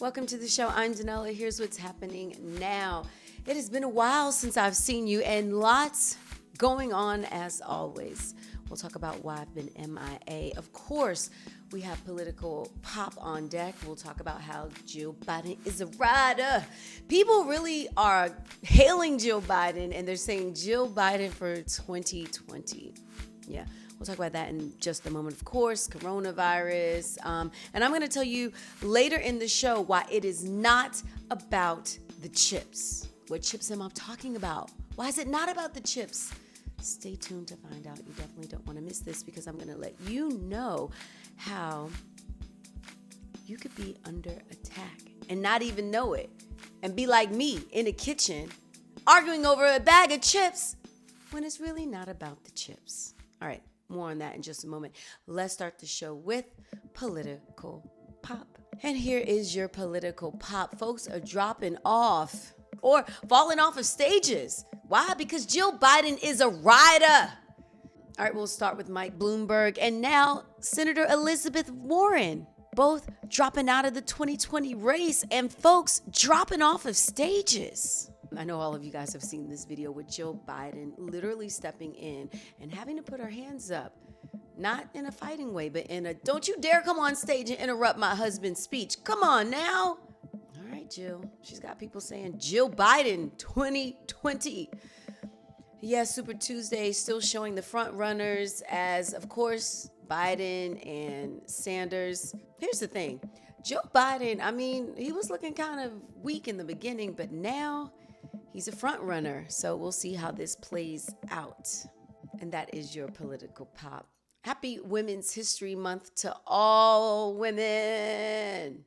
Welcome to the show. I'm Danella. Here's what's happening now. It has been a while since I've seen you and lots going on as always. We'll talk about why I've been MIA. Of course, we have political pop on deck. We'll talk about how Jill Biden is a rider. People really are hailing Jill Biden and they're saying Jill Biden for 2020. Yeah. We'll talk about that in just a moment. Of course, coronavirus. And I'm going to tell you later in the show why it is not about the chips. What chips am I talking about? Why is it not about the chips? Stay tuned to find out. You definitely don't want to miss this because I'm going to let you know how you could be under attack and not even know it. And be like me in a kitchen arguing over a bag of chips when it's really not about the chips. All right. More on that in just a moment. Let's start the show with political pop. And here is your political pop. Folks are dropping off or falling off of stages. Why? Because Jill Biden is a rider. All right, we'll start with Mike Bloomberg and now Senator Elizabeth Warren. Both dropping out of the 2020 race and folks dropping off of stages. I know all of you guys have seen this video with Jill Biden literally stepping in and having to put her hands up, not in a fighting way, but in a don't you dare come on stage and interrupt my husband's speech. Come on now. All right, Jill. She's got people saying Jill Biden 2020. Yes, Super Tuesday still showing the front runners as, of course, Biden and Sanders. Here's the thing. Joe Biden, I mean, he was looking kind of weak in the beginning, but now he's a front runner, so we'll see how this plays out. And that is your political pop. Happy Women's History Month to all women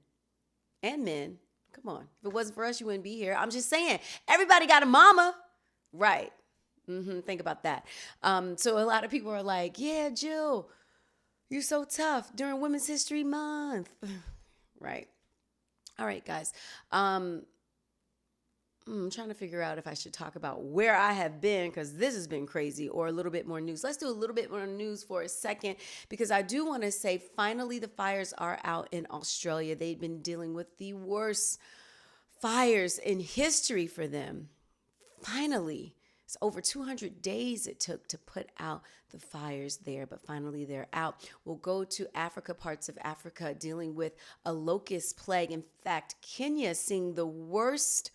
and men. Come on. If it wasn't for us, you wouldn't be here. I'm just saying, everybody got a mama. Right. Think about that. So a lot of people are like, yeah, Jill, you're so tough during Women's History Month. Right. All right, guys. I'm trying to figure out if I should talk about where I have been because this has been crazy or a little bit more news. Let's do a little bit more news for a second because I do want to say finally the fires are out in Australia. They've been dealing with the worst fires in history for them. Finally. It's over 200 days it took to put out the fires there, but finally they're out. We'll go to Africa, parts of Africa, dealing with a locust plague. In fact, Kenya is seeing the worst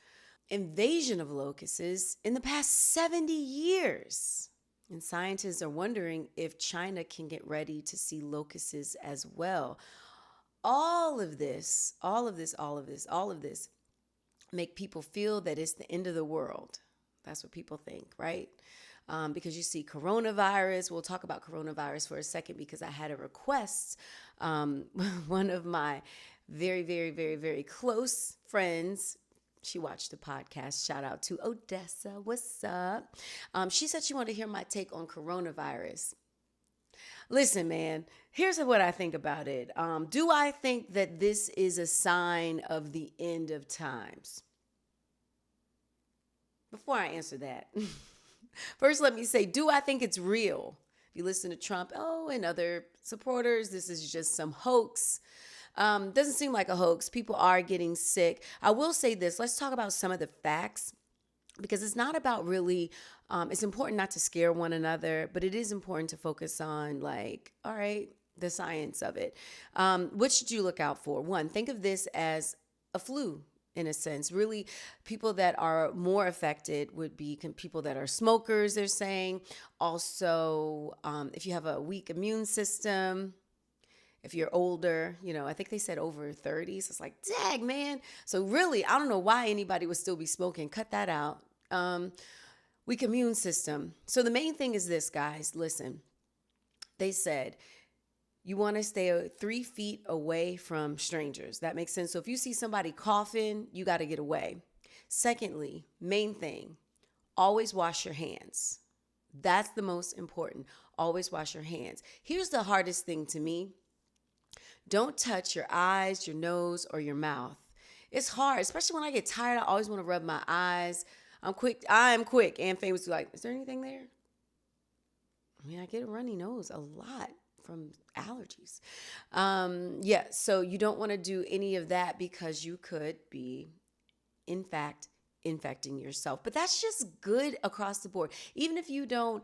invasion of locusts in the past 70 years. And scientists are wondering if China can get ready to see locusts as well. All of this make people feel that it's the end of the world. That's what people think, right? Because you see coronavirus. We'll talk about coronavirus for a second because I had a request. One of my very, very, very, very close friends, she watched the podcast. Shout out to Odessa. What's up? She said she wanted to hear my take on coronavirus. Listen, man, here's what I think about it. Do I think that this is a sign of the end of times? Before I answer that, first let me say, do I think it's real? If you listen to Trump, and other supporters, this is just some hoax. Doesn't seem like a hoax. People are getting sick. I will say this. Let's talk about some of the facts because it's not about really, it's important not to scare one another, but it is important to focus on all right, the science of it. What should you look out for? One, think of this as a flu. In a sense, really, people that are more affected would be people that are smokers, they're saying. Also, if you have a weak immune system, if you're older, I think they said over 30s. It's like, dang, man. So really, I don't know why anybody would still be smoking. Cut that out. Weak immune system. So the main thing is this, guys. Listen, they said, you want to stay 3 feet away from strangers. That makes sense. So if you see somebody coughing, you got to get away. Secondly, main thing, always wash your hands. That's the most important. Always wash your hands. Here's the hardest thing to me. Don't touch your eyes, your nose, or your mouth. It's hard, especially when I get tired. I always want to rub my eyes. I'm quick and famous. Like, is there anything there? I mean, I get a runny nose a lot. from allergies. Yeah, so you don't want to do any of that because you could be, in fact, infecting yourself. But that's just good across the board. Even if you don't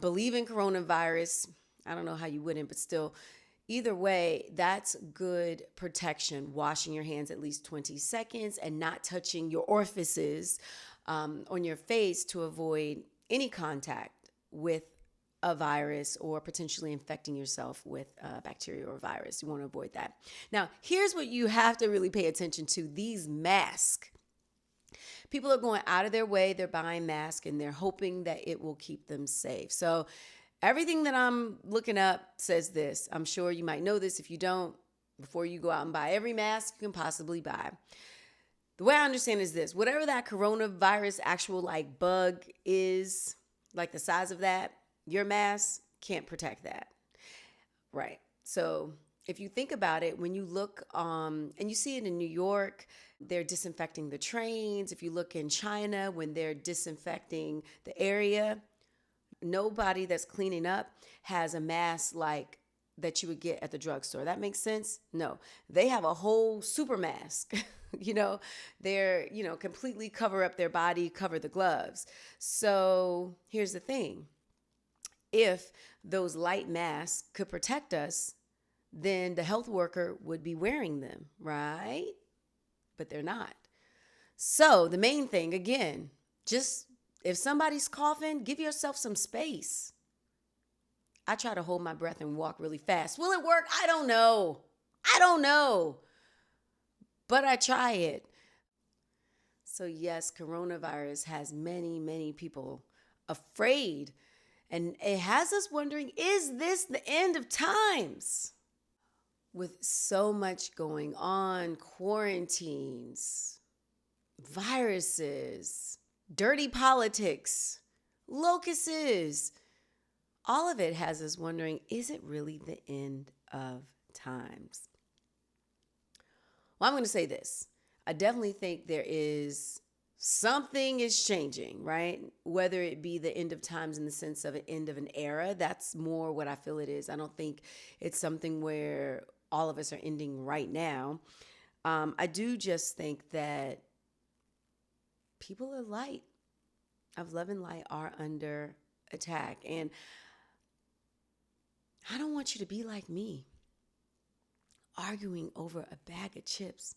believe in coronavirus, I don't know how you wouldn't, but still, either way, that's good protection. Washing your hands at least 20 seconds and not touching your orifices on your face to avoid any contact with a virus or potentially infecting yourself with bacteria or virus. You want to avoid that. Now, here's what you have to really pay attention to: these masks. People are going out of their way, they're buying masks, and they're hoping that it will keep them safe. So everything that I'm looking up says this. I'm sure you might know this. If you don't, before you go out and buy every mask you can possibly buy, the way I understand is this: whatever that coronavirus actual like bug is, like the size of that, your mask can't protect that. Right. So if you think about it, when you look, and you see it in New York, they're disinfecting the trains. If you look in China, when they're disinfecting the area, nobody that's cleaning up has a mask like that you would get at the drugstore. That makes sense? No. They have a whole super mask. They're, completely cover up their body, cover the gloves. So here's the thing. If those light masks could protect us, then the health worker would be wearing them, right? But they're not. So the main thing, again, just if somebody's coughing, give yourself some space. I try to hold my breath and walk really fast. Will it work? I don't know. But I try it. So yes, coronavirus has many, many people afraid. And it has us wondering, is this the end of times? With so much going on, quarantines, viruses, dirty politics, locusts, all of it has us wondering, is it really the end of times? Well, I'm going to say this. I definitely think something is changing, right? Whether it be the end of times in the sense of an end of an era, that's more what I feel it is. I don't think it's something where all of us are ending right now. I do just think that people of light, of love and light, are under attack. And I don't want you to be like me, arguing over a bag of chips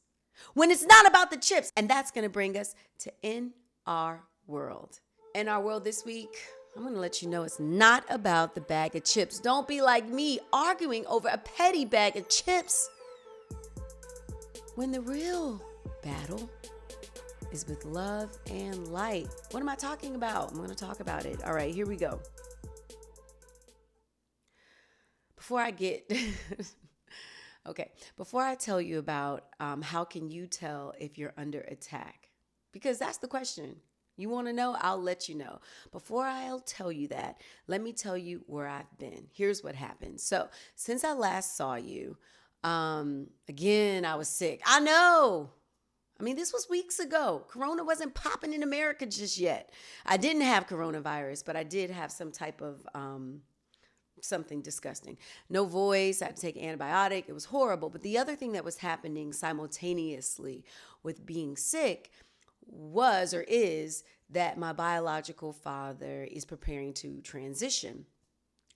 when it's not about the chips. And that's going to bring us to In Our World. In Our World this week, I'm going to let you know it's not about the bag of chips. Don't be like me, arguing over a petty bag of chips, when the real battle is with love and light. What am I talking about? I'm going to talk about it. All right, here we go. Before I tell you about how can you tell if you're under attack, because that's the question. You want to know? I'll let you know. Before I'll tell you that, let me tell you where I've been. Here's what happened. So since I last saw you, again, I was sick. I know. I mean, this was weeks ago. Corona wasn't popping in America just yet. I didn't have coronavirus, but I did have some type of something disgusting. No voice. I had to take an antibiotic. It was horrible. But the other thing that was happening simultaneously with being sick was or is that my biological father is preparing to transition.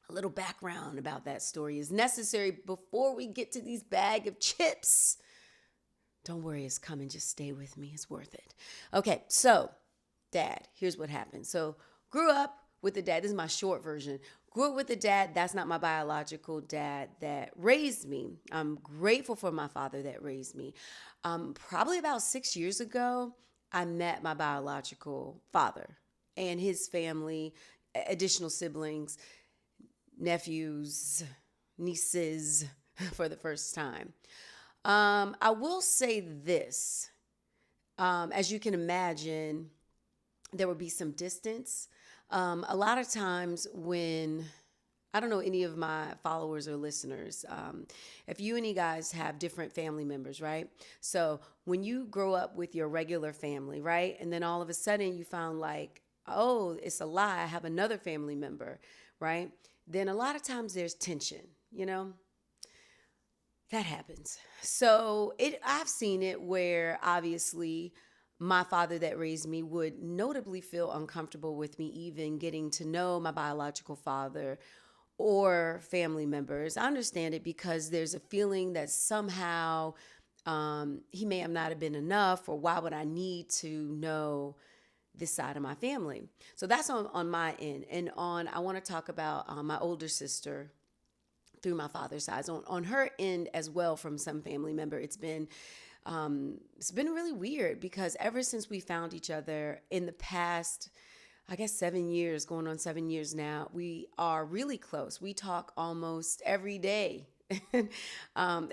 A little background about that story is necessary before we get to these bag of chips. Don't worry, it's coming. Just stay with me. It's worth it. Okay, so dad, here's what happened. So grew up with a dad. This is my short version. Grew up with a dad. That's not my biological dad that raised me. I'm grateful for my father that raised me. Probably about 6 years ago, I met my biological father and his family, additional siblings, nephews, nieces for the first time. I will say this, as you can imagine, there would be some distance. A lot of times when, I don't know any of my followers or listeners, if you and you guys have different family members, right? So when you grow up with your regular family, right? And then all of a sudden you found like, oh, it's a lie, I have another family member, right? Then a lot of times there's tension. you know? That happens. So I've seen it where obviously my father that raised me would notably feel uncomfortable with me even getting to know my biological father or family members. I understand it because there's a feeling that somehow he may have not have been enough, or why would I need to know this side of my family? So that's on my end. And I want to talk about my older sister through my father's side. On her end as well, from some family member, it's been really weird because ever since we found each other in the past, I guess 7 years, going on 7 years now, we are really close. We talk almost every day. um,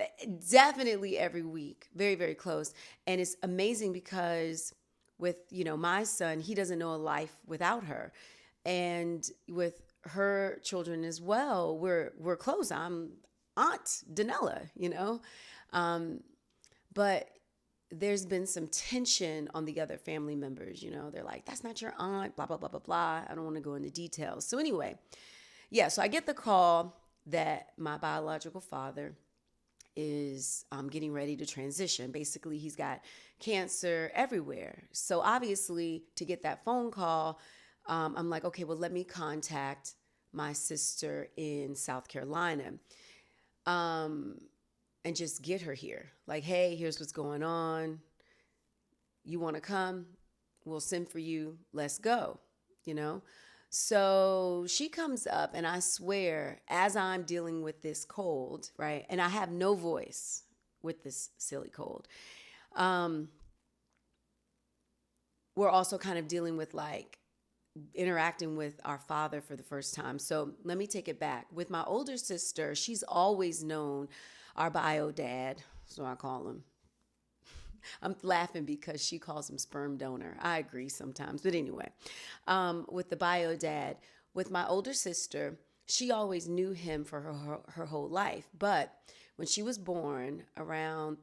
Definitely every week. Very, very close. And it's amazing because with, my son, he doesn't know a life without her. And with her children as well, we're close. I'm Aunt Danella, but there's been some tension on the other family members. They're like, that's not your aunt, blah, blah, blah, blah, blah. I don't want to go into details. So anyway, yeah, so I get the call that my biological father is getting ready to transition. Basically, he's got cancer everywhere. So obviously, to get that phone call, I'm like, okay, well, let me contact my sister in South Carolina. And just get her here. Like, hey, here's what's going on. You want to come? We'll send for you. Let's go, So she comes up, and I swear, as I'm dealing with this cold, right? And I have no voice with this silly cold. We're also kind of dealing with like interacting with our father for the first time. So let me take it back. With my older sister, she's always known our bio dad, so I call him. I'm laughing because she calls him sperm donor. I agree sometimes, but anyway, with the bio dad, with my older sister, she always knew him for her whole life. But when she was born, around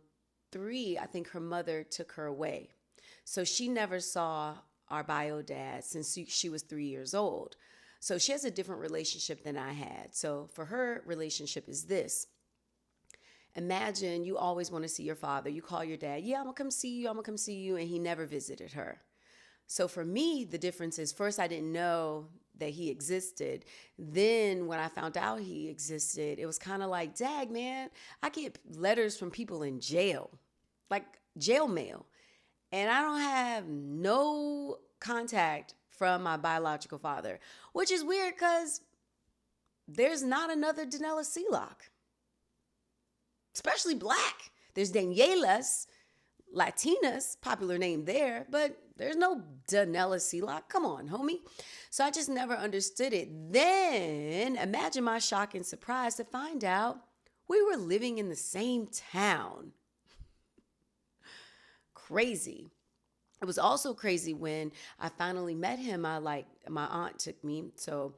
3, I think her mother took her away. So she never saw our bio dad since she was 3 years old. So she has a different relationship than I had. So for her, relationship is this. Imagine you always want to see your father. You call your dad, yeah, I'm going to come see you. I'm going to come see you. And he never visited her. So for me, the difference is, first, I didn't know that he existed. Then when I found out he existed, it was kind of like, dag, man, I get letters from people in jail, like jail mail. And I don't have no contact from my biological father, which is weird because there's not another Danella Sealock, especially black. There's Daniella's, Latinas, popular name there, but there's no Danella Sealock. Come on, homie. So I just never understood it. Then imagine my shock and surprise to find out we were living in the same town. Crazy. It was also crazy when I finally met him. My aunt took me. So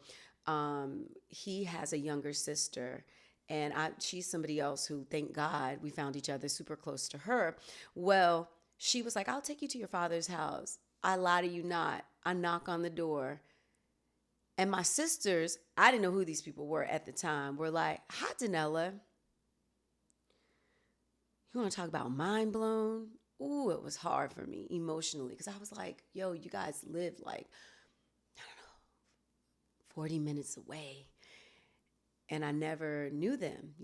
he has a younger sister, and she's somebody else who, thank God, we found each other super close to her. Well, she was like, I'll take you to your father's house. I lie to you not. I knock on the door. And my sisters, I didn't know who these people were at the time, were like, hi, Danella. You want to talk about mind blown? Ooh, it was hard for me emotionally because I was like, yo, you guys live like, I don't know, 40 minutes away. And I never knew them,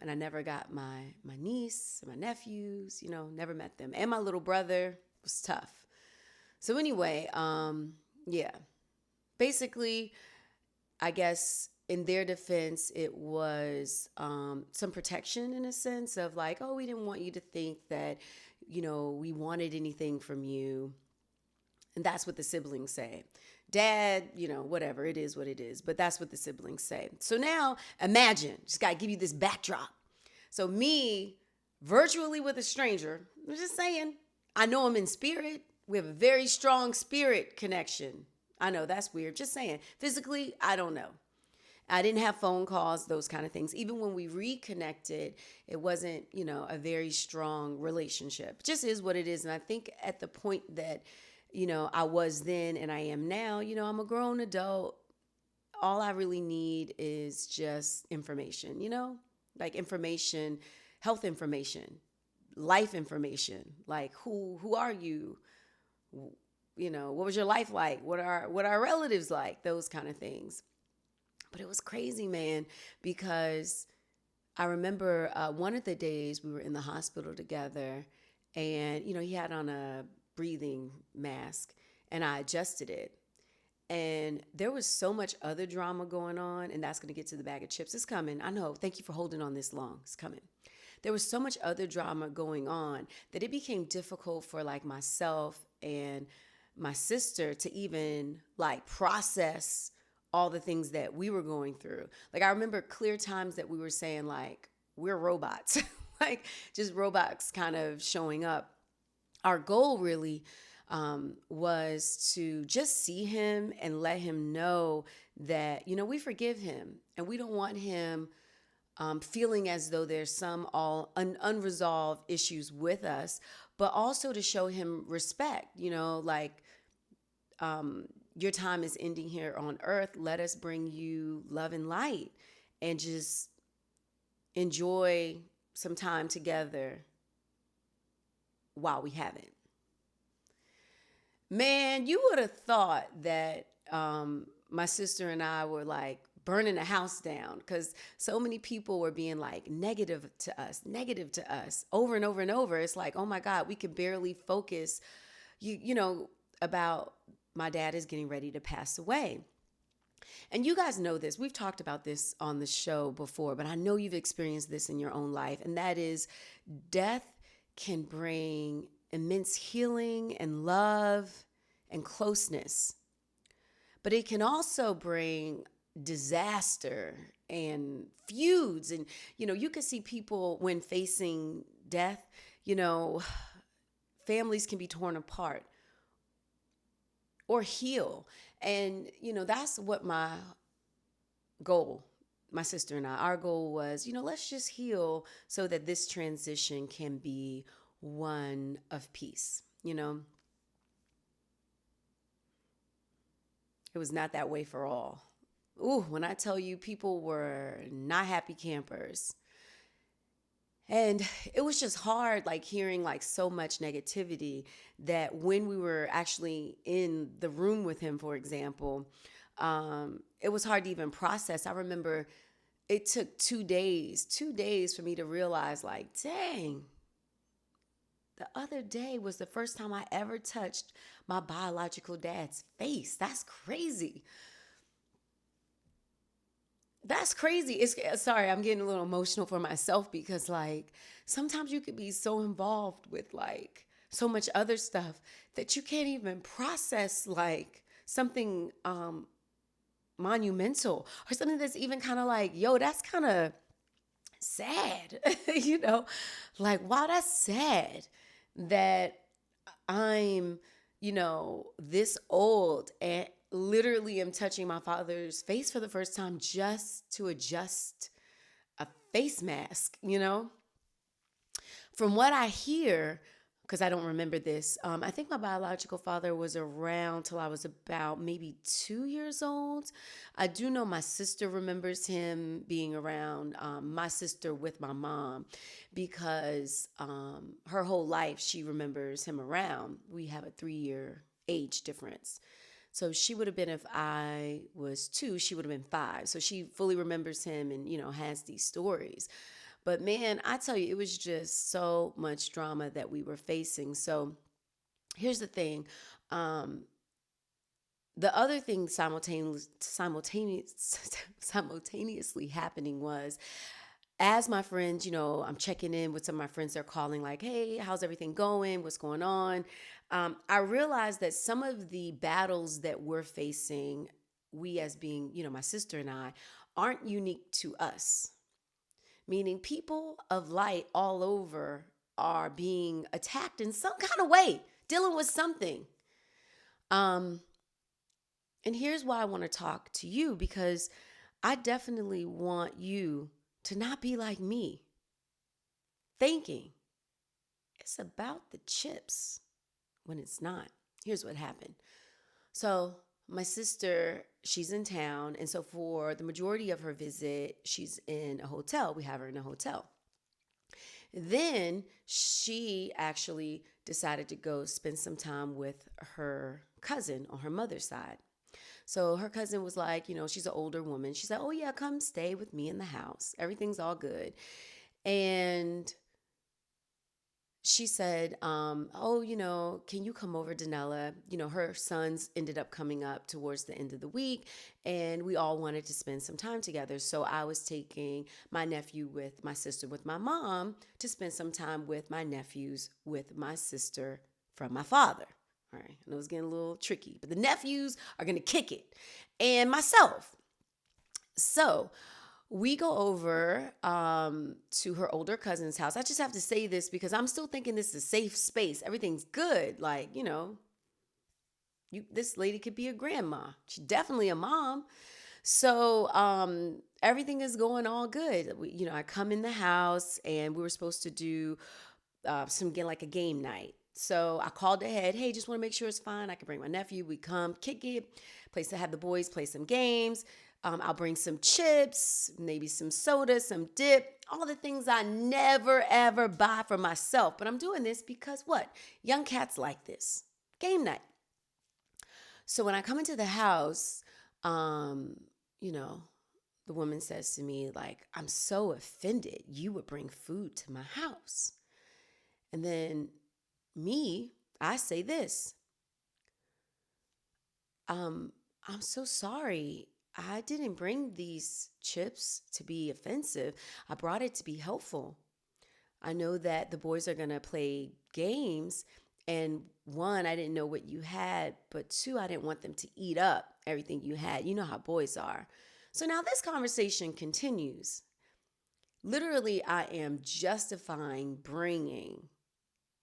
and I never got my niece, my nephews, never met them. And my little brother was tough. So anyway, yeah, basically, I guess in their defense, it was some protection in a sense of like, oh, we didn't want you to think that, we wanted anything from you. And that's what the siblings say. Dad, whatever, it is what it is. But that's what the siblings say. So now imagine, just got to give you this backdrop. So me virtually with a stranger, I'm just saying, I know him in spirit. We have a very strong spirit connection. I know that's weird. Just saying. Physically, I don't know. I didn't have phone calls, those kind of things. Even when we reconnected, it wasn't, a very strong relationship. It just is what it is. And I think at the point that, I was then and I am now, I'm a grown adult. all I really need is just information, like information, health information, life information, like who are you? What was your life like? What are relatives like? Those kind of things. But it was crazy, man, because I remember one of the days we were in the hospital together, and he had on a breathing mask, and I adjusted it. And there was so much other drama going on, and that's going to get to the bag of chips. It's coming. I know. Thank you for holding on this long. It's coming. There was so much other drama going on that it became difficult for like myself and my sister to even like process all the things that we were going through. Like I remember clear times that we were saying like we're robots, like just robots kind of showing up. Our goal really was to just see him and let him know that we forgive him and we don't want him feeling as though there's some unresolved issues with us, but also to show him respect, like your time is ending here on earth. Let us bring you love and light and just enjoy some time together while we have it. Man, you would have thought that my sister and I were like burning the house down because so many people were being like negative to us over and over and over. It's like, oh my God, we could barely focus, about my dad is getting ready to pass away. And you guys know this. We've talked about this on the show before, but I know you've experienced this in your own life. And that is death can bring immense healing and love and closeness. But it can also bring disaster and feuds. And, you can see people when facing death, families can be torn apart or heal. And, that's what my goal, my sister and our goal was, let's just heal so that this transition can be one of peace. It was not that way for all. Ooh, when I tell you, people were not happy campers. And it was just hard, like hearing like so much negativity that when we were actually in the room with him, for example, it was hard to even process. I remember it took 2 days for me to realize like, dang, the other day was the first time I ever touched my biological dad's face. That's crazy. That's crazy. Sorry, I'm getting a little emotional for myself because like sometimes you could be so involved with like so much other stuff that you can't even process like something monumental or something that's even kind of like, yo, that's kind of sad. Like, wow, that's sad that I'm, this old and literally am touching my father's face for the first time just to adjust a face mask, From what I hear, because I don't remember this, I think my biological father was around till I was about maybe 2 years old. I do know my sister remembers him being around, my sister with my mom, because her whole life she remembers him around. We have a 3-year age difference. So she would have been, if I was 2, she would have been 5. So she fully remembers him and, has these stories. But man, I tell you, it was just so much drama that we were facing. So here's the thing. The other thing simultaneously happening was, as my friends, I'm checking in with some of my friends. They're calling like, hey, how's everything going? What's going on? I realized that some of the battles that we're facing, we as being, my sister and I, aren't unique to us. Meaning people of light all over are being attacked in some kind of way, dealing with something. And here's why I want to talk to you, because I definitely want you to not be like me, thinking it's about the chips when it's not. Here's what happened. So my sister, she's in town. And so for the majority of her visit, she's in a hotel. We have her in a hotel. Then she actually decided to go spend some time with her cousin on her mother's side. So her cousin was like, she's an older woman. She said, "Oh, yeah, come stay with me in the house. Everything's all good." And she said, "Oh, can you come over, Danella?" Her sons ended up coming up towards the end of the week, and we all wanted to spend some time together. So I was taking my nephew with my sister, with my mom, to spend some time with my nephews, with my sister from my father. All right, I know it's getting a little tricky, but the nephews are going to kick it, and myself. So we go over to her older cousin's house. I just have to say this because I'm still thinking this is a safe space. Everything's good. Like, this lady could be a grandma. She's definitely a mom. So everything is going all good. I come in the house and we were supposed to do like a game night. So I called ahead. Hey, just want to make sure it's fine. I can bring my nephew. We come, kick it, have the boys play some games. I'll bring some chips, maybe some soda, some dip, all the things I never, ever buy for myself. But I'm doing this because what? Young cats like this. Game night. So when I come into the house, the woman says to me, like, "I'm so offended you would bring food to my house." And then I say this. I'm so sorry. I didn't bring these chips to be offensive. I brought it to be helpful. I know that the boys are going to play games. And one, I didn't know what you had. But two, I didn't want them to eat up everything you had. You know how boys are. So now this conversation continues. Literally, I am justifying bringing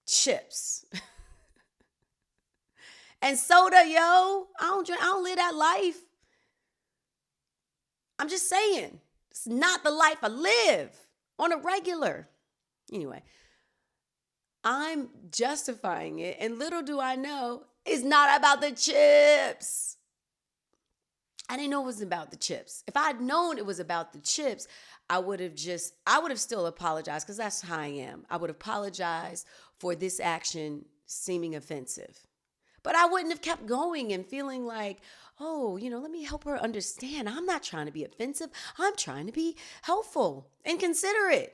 chips and soda, yo. I don't live that life. I'm just saying, it's not the life I live on a regular. Anyway, I'm justifying it, and little do I know, it's not about the chips. I didn't know it was about the chips. If I had known it was about the chips, I would have still apologized, because that's how I am. I would apologize for this action seeming offensive. But I wouldn't have kept going and feeling like, oh, let me help her understand. I'm not trying to be offensive. I'm trying to be helpful and considerate.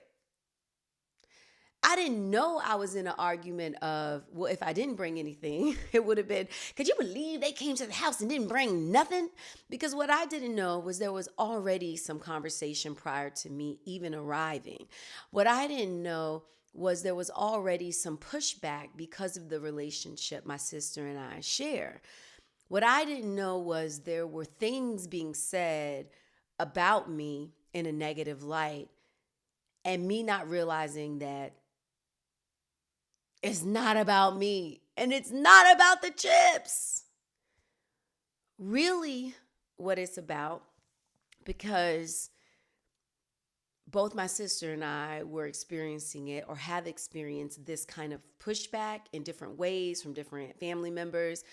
I didn't know I was in an argument of, well, if I didn't bring anything, it would have been, could you believe they came to the house and didn't bring nothing? Because what I didn't know was there was already some conversation prior to me even arriving. What I didn't know was there was already some pushback because of the relationship my sister and I share. What I didn't know was there were things being said about me in a negative light, and me not realizing that it's not about me and it's not about the chips. Really, what it's about, because both my sister and I were experiencing it, or have experienced this kind of pushback in different ways from different family members.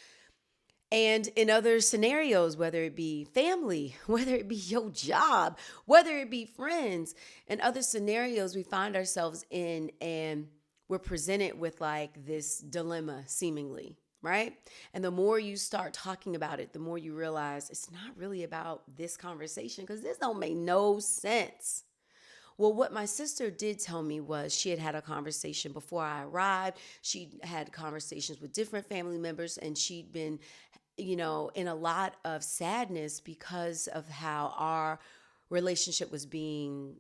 And in other scenarios, whether it be family, whether it be your job, whether it be friends, and other scenarios we find ourselves in, and we're presented with like this dilemma seemingly, right? And the more you start talking about it, the more you realize it's not really about this conversation, because this don't make no sense. Well, what my sister did tell me was she had a conversation before I arrived. She had conversations with different family members, and she'd been, in a lot of sadness because of how our relationship was being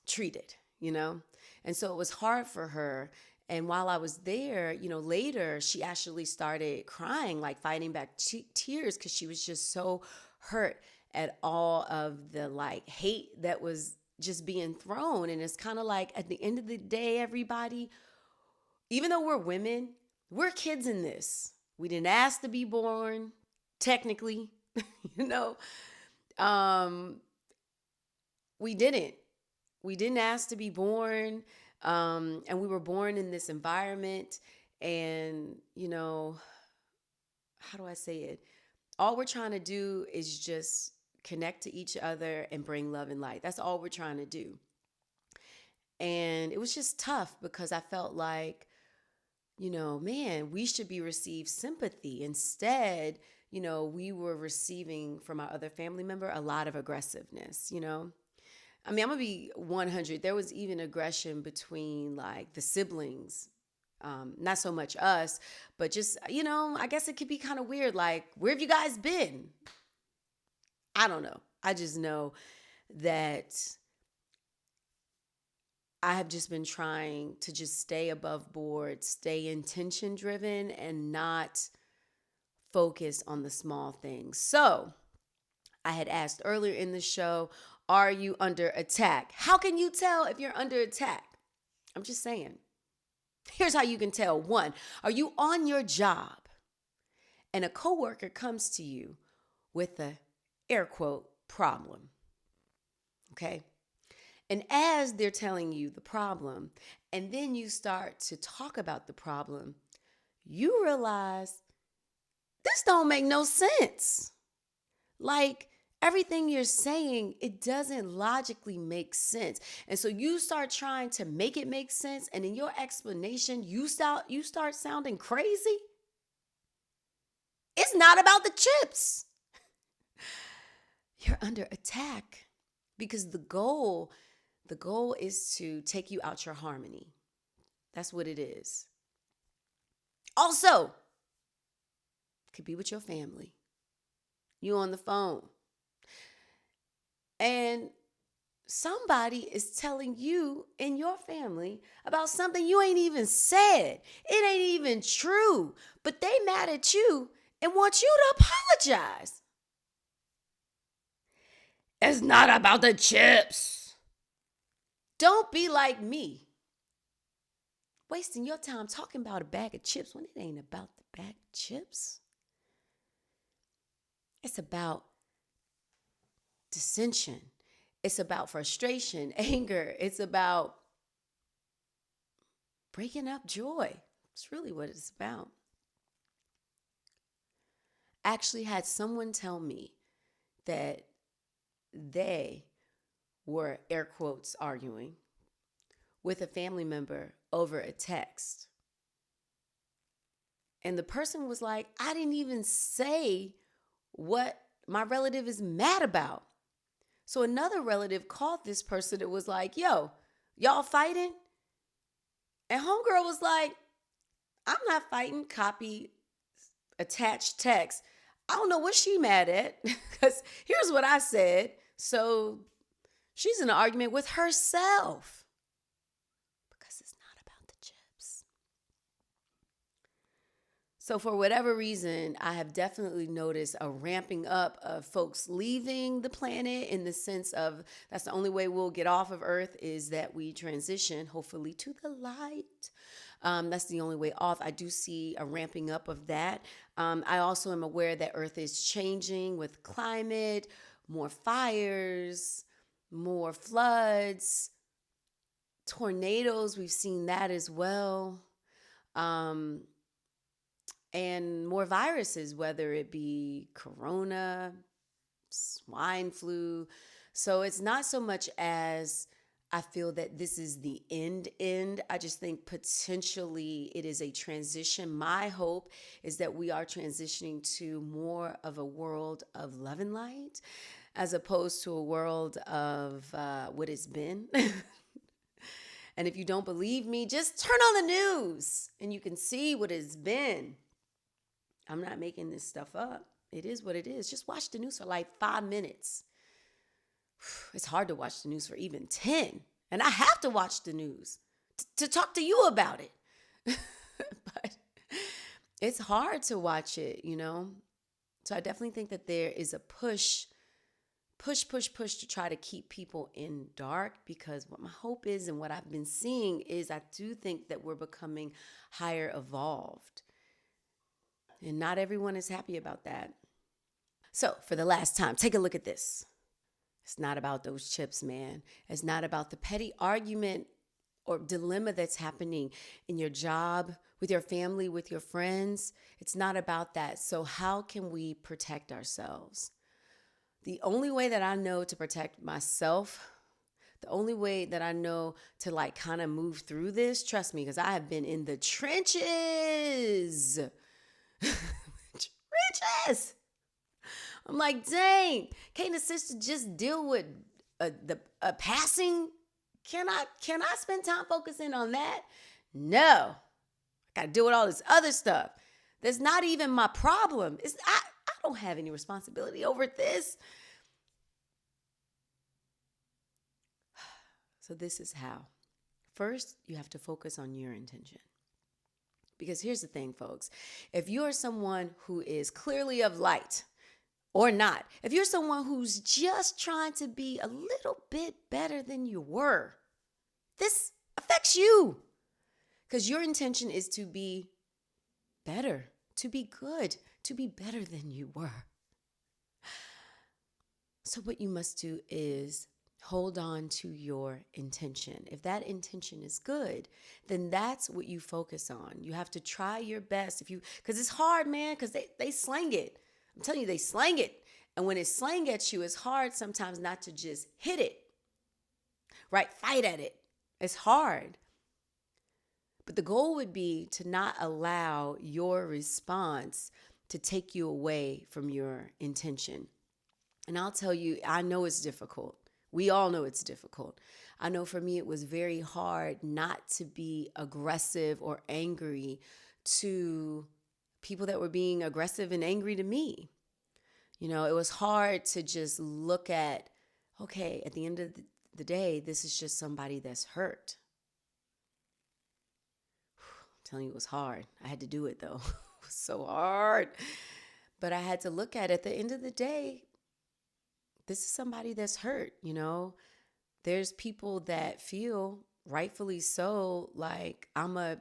treated, And so it was hard for her. And while I was there, later she actually started crying, like fighting back tears, because she was just so hurt at all of the like hate that was just being thrown. And it's kind of like, at the end of the day, everybody, even though we're women, we're kids in this. We didn't ask to be born, technically, we didn't. We didn't ask to be born. And we were born in this environment. And, how do I say it? All we're trying to do is just connect to each other and bring love and light. That's all we're trying to do. And it was just tough because I felt like, man, we should be received sympathy. Instead, we were receiving from our other family member a lot of aggressiveness. I mean, I'm gonna be 100. There was even aggression between like the siblings. Not so much us, but just, I guess it could be kind of weird. Like, where have you guys been? I don't know. I just know that I have just been trying to just stay above board, stay intention driven, and not focus on the small things. So I had asked earlier in the show, are you under attack? How can you tell if you're under attack? I'm just saying. Here's how you can tell. One, are you on your job and a coworker comes to you with a air quote problem? Okay. And as they're telling you the problem, and then you start to talk about the problem, you realize this don't make no sense. Like, everything you're saying, it doesn't logically make sense. And so you start trying to make it make sense, and in your explanation, you start sounding crazy. It's not about the chips. You're under attack because the goal is to take you out your harmony. That's what it is. Also, could be with your family. You on the phone. And somebody is telling you in your family about something you ain't even said. It ain't even true. But they mad at you and want you to apologize. It's not about the chips. Don't be like me, wasting your time talking about a bag of chips when it ain't about the bag of chips. It's about dissension. It's about frustration, anger. It's about breaking up joy. It's really what it's about. I actually had someone tell me that they were, air quotes, arguing with a family member over a text. And the person was like, I didn't even say what my relative is mad about. So another relative called this person and was like, yo, y'all fighting? And homegirl was like, I'm not fighting, copy, attached text. I don't know what she mad at because here's what I said. So she's in an argument with herself because it's not about the chips. So for whatever reason, I have definitely noticed a ramping up of folks leaving the planet in the sense of that's the only way we'll get off of Earth is that we transition, hopefully, to the light. That's the only way off. I do see a ramping up of that. I also am aware that Earth is changing with climate, more fires, more floods, tornadoes. We've seen that as well. And more viruses, whether it be corona, swine flu. So it's not so much as I feel that this is the end. I just think potentially it is a transition. My hope is that we are transitioning to more of a world of love and light as opposed to a world of what it's been. And if you don't believe me, just turn on the news and you can see what it's been. I'm not making this stuff up. It is what it is. Just watch the news for like 5 minutes. It's hard to watch the news for even 10. And I have to watch the news to talk to you about it. But it's hard to watch it, So I definitely think that there is a push to try to keep people in dark, because what my hope is and what I've been seeing is I do think that we're becoming higher evolved. And not everyone is happy about that. So for the last time, take a look at this. It's not about those chips, man. It's not about the petty argument or dilemma that's happening in your job, with your family, with your friends. It's not about that. So, how can we protect ourselves? The only way that I know to protect myself, the only way that I know to like kind of move through this, trust me, because I have been in the trenches. Trenches. I'm like, dang, can't a sister just deal with a passing? Can I spend time focusing on that? No. I gotta deal with all this other stuff. That's not even my problem. I don't have any responsibility over this. So this is how. First, you have to focus on your intention. Because here's the thing, folks. If you're someone who is clearly of light or not, if you're someone who's just trying to be a little bit better than you were, this affects you. Because your intention is to be better, to be good, to be better than you were. So what you must do is hold on to your intention. If that intention is good, then that's what you focus on. You have to try your best. Because it's hard, man, because they slang it. I'm telling you, they slang it. And when it's slang at you, it's hard sometimes not to just hit it, right? Fight at it. It's hard. But the goal would be to not allow your response to take you away from your intention. And I'll tell you, I know it's difficult. We all know it's difficult. I know for me, it was very hard not to be aggressive or angry to people that were being aggressive and angry to me. You know, it was hard to just look at, okay, at the end of the day, this is just somebody that's hurt. I'm telling you, it was hard. I had to do it though. It was so hard. But I had to look at the end of the day, this is somebody that's hurt, you know. There's people that feel, rightfully so, like I'm a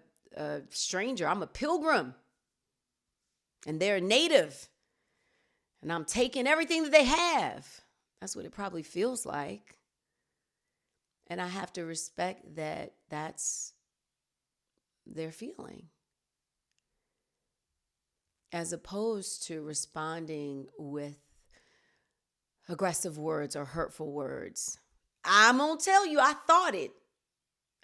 stranger, I'm a pilgrim, and they're a native, and I'm taking everything that they have. That's what it probably feels like. And I have to respect that that's their feeling, as opposed to responding with aggressive words or hurtful words. I'm going to tell you, I thought it.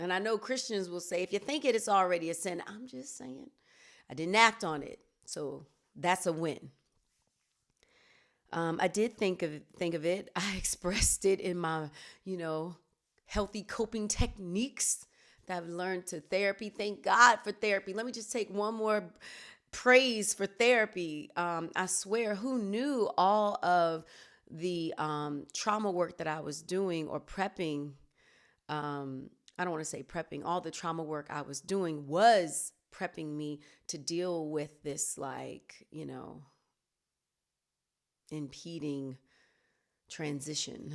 And I know Christians will say, if you think it, it's already a sin. I'm just saying, I didn't act on it. So that's a win. I did think of it. I expressed it in my, healthy coping techniques that I've learned to therapy. Thank God for therapy. Let me just take one more praise for therapy. I swear, who knew all of the trauma work that I was doing or prepping? I don't want to say prepping. All the trauma work I was doing was prepping me to deal with this, impeding transition.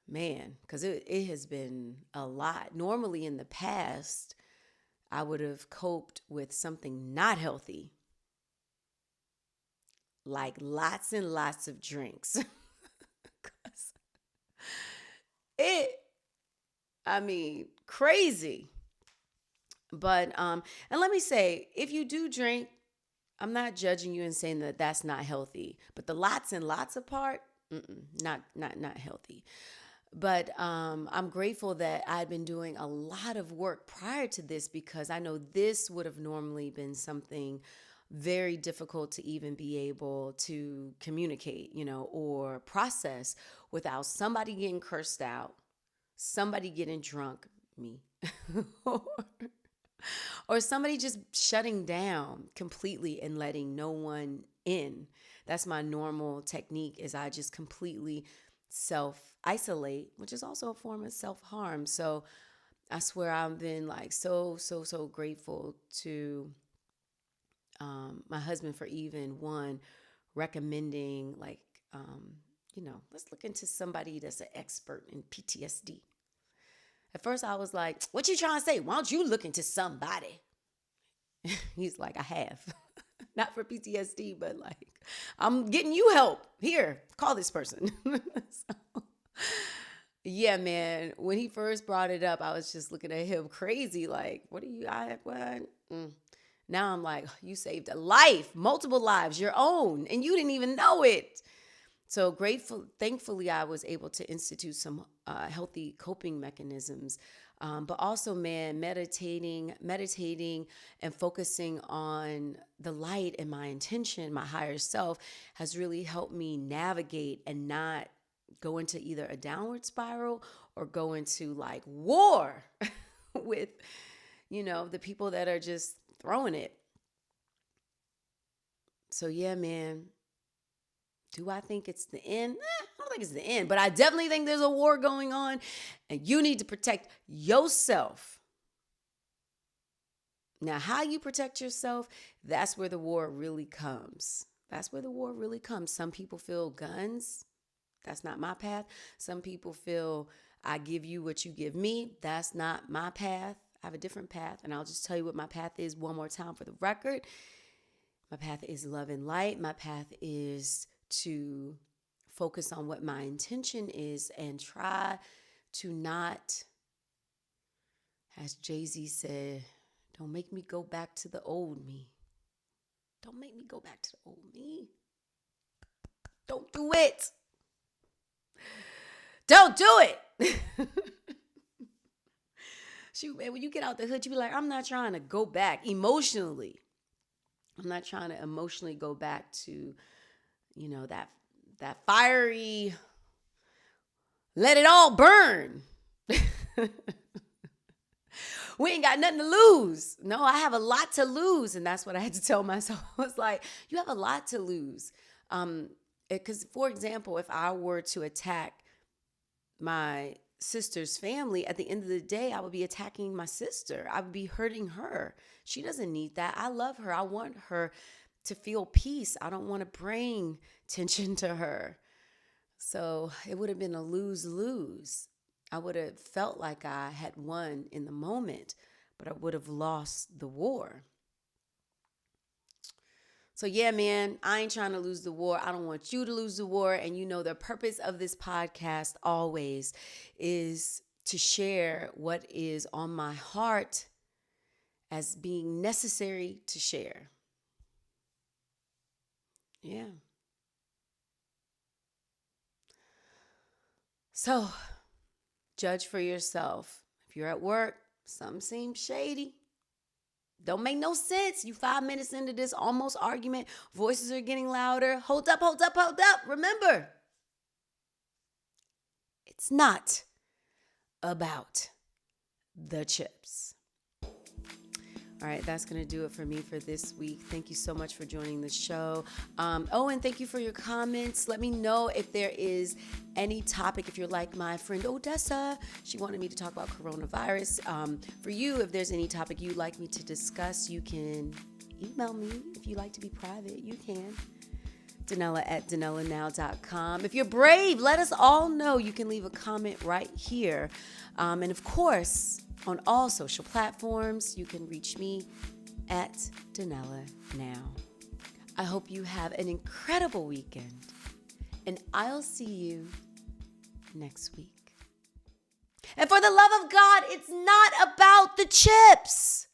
Man, because it has been a lot. Normally in the past, I would have coped with something not healthy, like lots and lots of drinks. Crazy. But, and let me say, if you do drink, I'm not judging you and saying that that's not healthy, but the lots and lots of part, not healthy. But I'm grateful that I'd been doing a lot of work prior to this, because I know this would have normally been something very difficult to even be able to communicate, or process without somebody getting cursed out, somebody getting drunk, me, or somebody just shutting down completely and letting no one in. That's my normal technique, is I just completely self-isolate, which is also a form of self-harm. So I swear I've been so grateful to my husband for even recommending let's look into somebody that's an expert in PTSD. At first I was like, what you trying to say? Why don't you look into somebody? He's like, I have. Not for PTSD, but I'm getting you help. Here, call this person. Yeah, man. When he first brought it up, I was just looking at him crazy. Like, what are you? What? Mm. Now I'm like, you saved a life, multiple lives, your own, and you didn't even know it. So thankfully, I was able to institute some healthy coping mechanisms. But also, man, meditating, and focusing on the light and my intention, my higher self, has really helped me navigate and not go into either a downward spiral or go into like war with, the people that are just throwing it. So, yeah, man, do I think it's the end? I don't think it's the end, but I definitely think there's a war going on, and you need to protect yourself. Now, how you protect yourself, that's where the war really comes. That's where the war really comes. Some people feel guns. That's not my path. Some people feel I give you what you give me. That's not my path. I have a different path, and I'll just tell you what my path is one more time for the record. My path is love and light. My path is to focus on what my intention is and try to not, as Jay-Z said, don't make me go back to the old me. Don't make me go back to the old me. Don't do it. Don't do it. Shoot, man, when you get out the hood, you be like, I'm not trying to go back emotionally. I'm not trying to emotionally go back to, that fiery, let it all burn. We ain't got nothing to lose. No, I have a lot to lose. And that's what I had to tell myself. I was like, you have a lot to lose. Because, for example, if I were to attack my sister's family, at the end of the day, I would be attacking my sister. I would be hurting her. She doesn't need that. I love her. I want her to feel peace. I don't want to bring tension to her. So it would have been a lose-lose. I would have felt like I had won in the moment, but I would have lost the war. So yeah, man, I ain't trying to lose the war. I don't want you to lose the war. And the purpose of this podcast always is to share what is on my heart as being necessary to share. Yeah. So, judge for yourself. If you're at work, something seems shady. Don't make no sense. You 5 minutes into this almost argument, voices are getting louder. Hold up, hold up, hold up. Remember, it's not about the chips. All right, that's going to do it for me for this week. Thank you so much for joining the show. And thank you for your comments. Let me know if there is any topic, if you're like my friend Odessa. She wanted me to talk about coronavirus. For you, if there's any topic you'd like me to discuss, you can email me. If you like to be private, you can. DanellaNOW.com. If you're brave, let us all know. You can leave a comment right here. And of course, on all social platforms, you can reach me at DanellaNOW. I hope you have an incredible weekend, and I'll see you next week. And for the love of God, it's not about the chips.